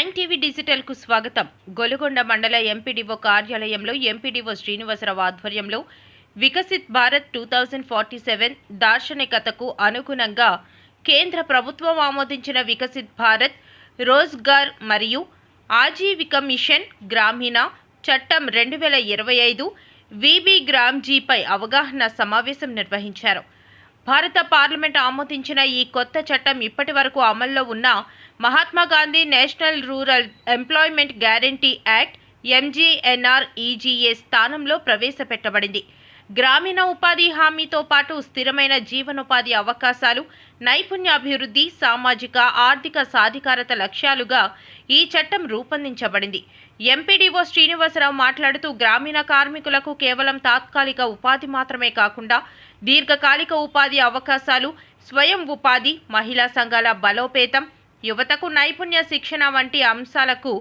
Nine TV digital కు స్వాగతం. గొలుగొండ మండల ఎంపీడీఓ కార్యాలయంలో ఎంపీడీఓ శ్రీనివాసరావు ఆధ్వర్యంలో వికసిత్ భారత్ 2047 దార్శనికతకు అనుగుణంగా కేంద్ర ప్రభుత్వం ఆమోదించిన వికసిత్ భారత్ రోజ్గార్ మరియు ఆజీవిక మిషన్ గ్రామీణ చట్టం 2025 విబి గ్రామ్జీపై అవగాహన సమావేశం నిర్వహించారు. భారత పార్లమెంట్ ఆమోదించిన ఈ కొత్త చట్టం ఇప్పటి వరకు అమల్లో ఉన్న Mahatma Gandhi national rural employment guarantee act MGNREGA స్థానంలో ప్రవేశపెట్టబడింది. గ్రామీణ ఉపాధి హామీతో పాటు స్థిరమైన జీవనోపాధి అవకాశాలు, నైపుణ్యాభివృద్ధి, సామాజిక ఆర్థిక సాధికారత లక్ష్యాలుగా ఈ చట్టం రూపొందించబడింది. ఎంపీడీఓ శ్రీనివాసరావు మాట్లాడుతూ గ్రామీణ కార్మికులకు కేవలం తాత్కాలిక ఉపాధి మాత్రమే కాకుండా దీర్ఘకాలిక ఉపాధి అవకాశాలు, స్వయం ఉపాధి, మహిళా సంఘాల బలోపేతం, యువతకు నైపుణ్య శిక్షణ వంటి అంశాలకు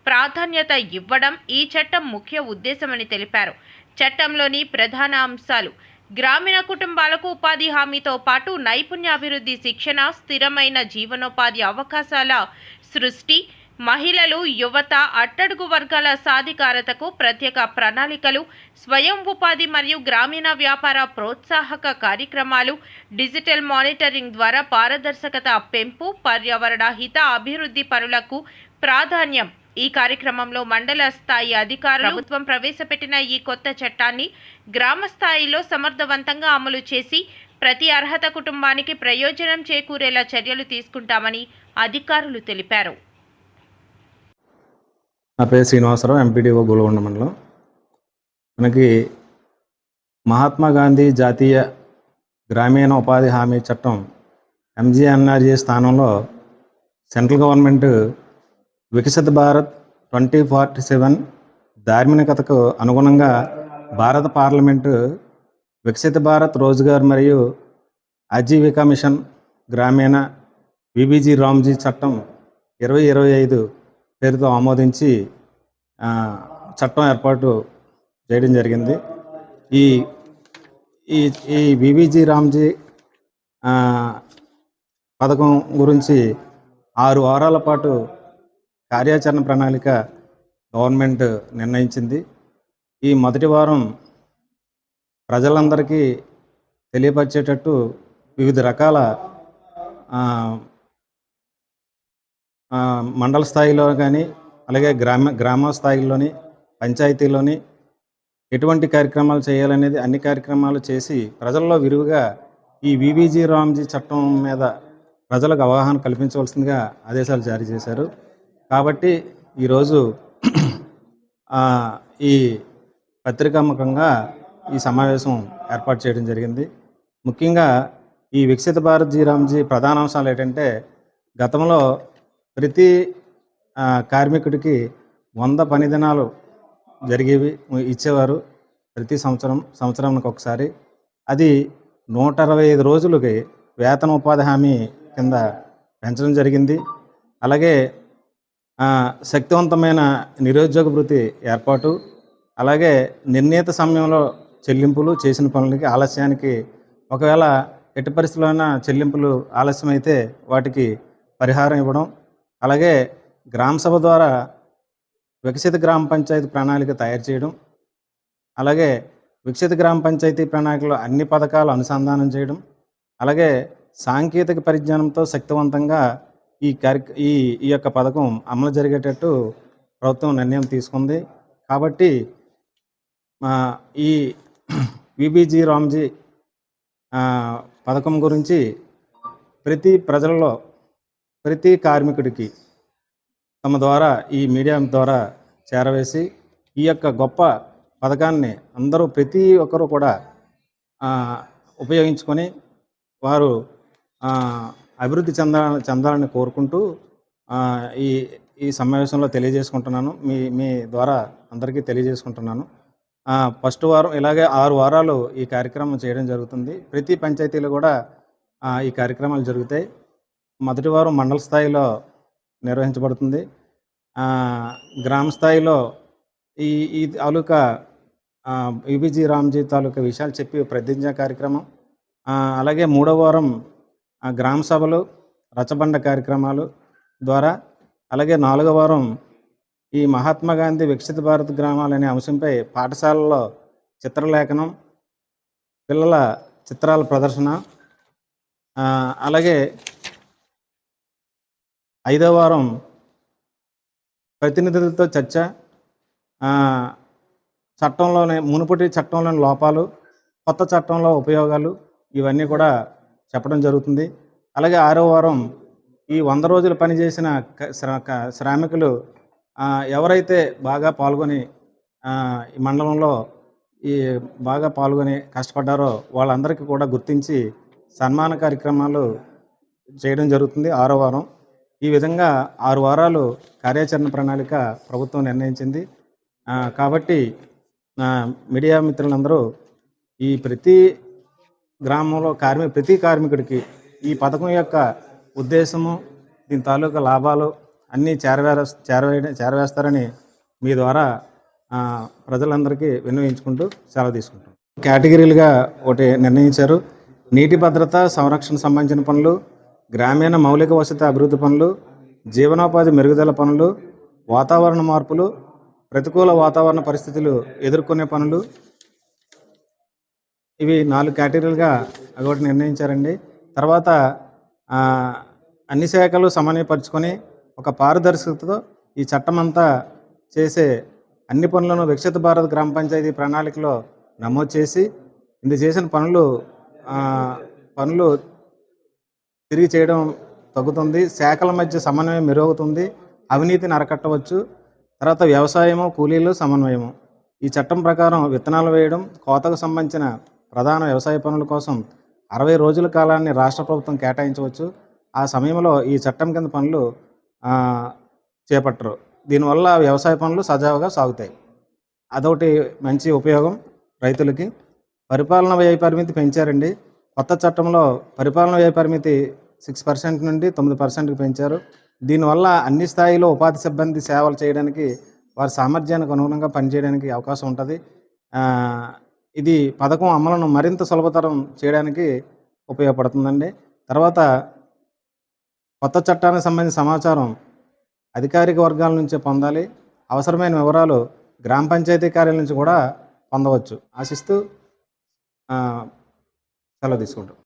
ప్రాధాన్యత ఇవ్వడం ఈ చట్టం ముఖ్య ఉద్దేశమని తెలిపారు. చట్టంలోని ప్రధాన అంశాలు గ్రామీణ కుటుంబాలకు ఉపాధి హామీతో పాటు నైపుణ్యాభివృద్ధి శిక్షణ, స్థిరమైన జీవనోపాధి అవకాశాల సృష్టి, మహిళలు, యువత, అట్టడుగు వర్గాల సాధికారతకు ప్రత్యేక ప్రణాళికలు, స్వయం ఉపాధి మరియు గ్రామీణ వ్యాపార ప్రోత్సాహక కార్యక్రమాలు, డిజిటల్ మానిటరింగ్ ద్వారా పారదర్శకత పెంపు, పర్యావరణ హిత అభివృద్ధి పనులకు ప్రాధాన్యం. ఈ కార్యక్రమంలో మండల స్థాయి అధికారులు ప్రభుత్వం ప్రవేశపెట్టిన ఈ కొత్త చట్టాన్ని గ్రామ స్థాయిలో సమర్థవంతంగా అమలు చేసి ప్రతి అర్హత కుటుంబానికి ప్రయోజనం చేకూరేలా చర్యలు తీసుకుంటామని అధికారులు తెలిపారు. నా పేరు శ్రీనివాసరావు, ఎంపీడీఓ గొలుగొండ మండలం. మనకి మహాత్మా గాంధీ జాతీయ గ్రామీణ ఉపాధి హామీ చట్టం ఎంజీఎన్ఆర్జీ స్థానంలో సెంట్రల్ గవర్నమెంట్ వికసిత్ భారత్ 2047 ధార్మికతకు అనుగుణంగా భారత పార్లమెంటు వికసిత్ భారత్ రోజ్గార్ మరియు ఆజీవిక మిషన్ గ్రామీణ విబిజి రామ్జీ చట్టం 2025 పేరుతో ఆమోదించి చట్టం ఏర్పాటు చేయడం జరిగింది. ఈ ఈ ఈ విబిజి రామ్జీ పథకం గురించి 6 వారాల పాటు కార్యాచరణ ప్రణాళిక గవర్నమెంట్ నిర్ణయించింది. ఈ మొదటి వారం ప్రజలందరికీ తెలియపరిచేటట్టు వివిధ రకాల మండల స్థాయిలో కానీ అలాగే గ్రామ స్థాయిలోని పంచాయతీలోని ఎటువంటి కార్యక్రమాలు చేయాలనేది అన్ని కార్యక్రమాలు చేసి ప్రజల్లో విరివిగా ఈ విబిజి రామ్జీ చట్టం మీద ప్రజలకు అవగాహన కల్పించవలసిందిగా ఆదేశాలు జారీ చేశారు. కాబట్టి ఈరోజు ఈ పత్రికాముఖంగా ఈ సమావేశం ఏర్పాటు చేయడం జరిగింది. ముఖ్యంగా ఈ వికసిత భారత్ రామ్జీ ప్రధాన అంశాలు ఏంటంటే, గతంలో ప్రతి కార్మికుడికి 100 పని దినాలు జరిగేవి ఇచ్చేవారు ప్రతి సంవత్సరానికి ఒకసారి. అది 125 రోజులకి వేతన ఉపాధి హామీ కింద పెంచడం జరిగింది. అలాగే శక్తివంతమైన నిరుద్యోగ భృతి ఏర్పాటు, అలాగే నిర్ణీత సమయంలో చెల్లింపులు, చేసిన పనులకి ఆలస్యానికి ఒకవేళ ఎట్టి పరిస్థితుల్లోనైనా చెల్లింపులు ఆలస్యమైతే వాటికి పరిహారం ఇవ్వడం, అలాగే గ్రామ సభ ద్వారా వికసిత గ్రామ పంచాయతీ ప్రణాళిక తయారు చేయడం, అలాగే వికసిత గ్రామ పంచాయతీ ప్రణాళికలో అన్ని పథకాలు అనుసంధానం చేయడం, అలాగే సాంకేతిక పరిజ్ఞానంతో శక్తివంతంగా ఈ యొక్క పథకం అమలు జరిగేటట్టు ప్రభుత్వం నిర్ణయం తీసుకుంది. కాబట్టి ఈ విబిజి రామ్జీ పథకం గురించి ప్రతి ప్రజలలో ప్రతి కార్మికుడికి తమ ద్వారా ఈ మీడియా ద్వారా చేరవేసి ఈ యొక్క గొప్ప పథకాన్ని అందరూ ప్రతి ఒక్కరూ కూడా ఉపయోగించుకొని వారు అభివృద్ధి చెందాలని కోరుకుంటూ ఈ సమావేశంలో తెలియజేసుకుంటున్నాను. మీ ద్వారా అందరికీ తెలియజేసుకుంటున్నాను. ఫస్ట్ వారం ఇలాగే 6 వారాలు ఈ కార్యక్రమం చేయడం జరుగుతుంది. ప్రతి పంచాయతీలో కూడా ఈ కార్యక్రమాలు జరుగుతాయి. మొదటి వారం మండల స్థాయిలో నిర్వహించబడుతుంది. గ్రామ స్థాయిలో ఈ తాలూకా విబిజి రామ్జీ తాలూకా విషయాలు చెప్పి ప్రతిజ్ఞా కార్యక్రమం, అలాగే 3వ వారం గ్రామ సభలు, రచ్చబండ కార్యక్రమాలు ద్వారా అలాగే 4వ వారం ఈ మహాత్మా గాంధీ వికసిత భారత్ గ్రామాలు అనే అంశంపై పాఠశాలల్లో చిత్రలేఖనం, పిల్లల చిత్రాల ప్రదర్శన, అలాగే 5వ వారం ప్రతినిధులతో చర్చ, మునుపటి చట్టంలోని లోపాలు, కొత్త చట్టంలో ఉపయోగాలు, ఇవన్నీ కూడా చెప్పడం జరుగుతుంది. అలాగే 6వ వారం ఈ 100 రోజులు పనిచేసిన శ్రామికులు ఎవరైతే బాగా పాల్గొని ఈ మండలంలో బాగా పాల్గొని కష్టపడ్డారో వాళ్ళందరికీ కూడా గుర్తించి సన్మాన కార్యక్రమాలు చేయడం జరుగుతుంది 6వ వారం. ఈ విధంగా 6 వారాలు కార్యాచరణ ప్రణాళిక ప్రభుత్వం నిర్ణయించింది. కాబట్టి మీడియా మిత్రులందరూ ఈ ప్రతి గ్రామంలో ప్రతి కార్మికుడికి ఈ పథకం యొక్క ఉద్దేశము, దీని తాలూకా లాభాలు అన్నీ చేరవేస్తారని మీ ద్వారా ప్రజలందరికీ విన్నవించుకుంటూ సెలవు తీసుకుంటాం. కేటగిరీలుగా ఒకటి నిర్ణయించారు. నీటి భద్రత సంరక్షణ సంబంధించిన పనులు, గ్రామీణ మౌలిక వసతి అభివృద్ధి పనులు, జీవనోపాధి మెరుగుదల పనులు, వాతావరణ మార్పులు, ప్రతికూల వాతావరణ పరిస్థితులు ఎదుర్కొనే పనులు, ఇవి 4 కేటగిరీలుగా ఒకటి నిర్ణయించారండి. తర్వాత అన్ని శాఖలు సమన్వయపరుచుకొని ఒక పారదర్శకతతో ఈ చట్టమంతా చేసే అన్ని పనులను వికసిత భారత్ గ్రామ పంచాయతీ ప్రణాళికలో నమోదు చేసి ఇందు చేసిన పనులు తిరిగి చేయడం తగ్గుతుంది, శాఖల మధ్య సమన్వయం మెరుగవుతుంది, అవినీతిని అరకట్టవచ్చు. తర్వాత వ్యవసాయము, కూలీలు సమన్వయము. ఈ చట్టం ప్రకారం విత్తనాలు వేయడం, కోతకు సంబంధించిన ప్రధాన వ్యవసాయ పనుల కోసం 60 రోజుల కాలాన్ని రాష్ట్ర ప్రభుత్వం కేటాయించవచ్చు. ఆ సమయంలో ఈ చట్టం కింద పనులు చేపట్టరు. దీనివల్ల వ్యవసాయ పనులు సజావుగా సాగుతాయి. అదొకటి మంచి ఉపయోగం రైతులకి. పరిపాలన వ్యయ పరిమితి పెంచారండి. కొత్త చట్టంలో పరిపాలన వ్యయ పరిమితి 6% నుండి 9%కి పెంచారు. దీనివల్ల అన్ని స్థాయిలో ఉపాధి సిబ్బంది సేవలు చేయడానికి, వారి సామర్థ్యానికి అనుగుణంగా పనిచేయడానికి అవకాశం ఉంటుంది. ఇది పథకం అమలును మరింత సులభతరం చేయడానికి ఉపయోగపడుతుందండి. తర్వాత కొత్త చట్టానికి సంబంధించిన సమాచారం అధికారిక వర్గాల నుంచే పొందాలి. అవసరమైన వివరాలు గ్రామ పంచాయతీ కార్యాలయం నుంచి కూడా పొందవచ్చు. ఆశిస్తూ సెలవు తీసుకుంటాం.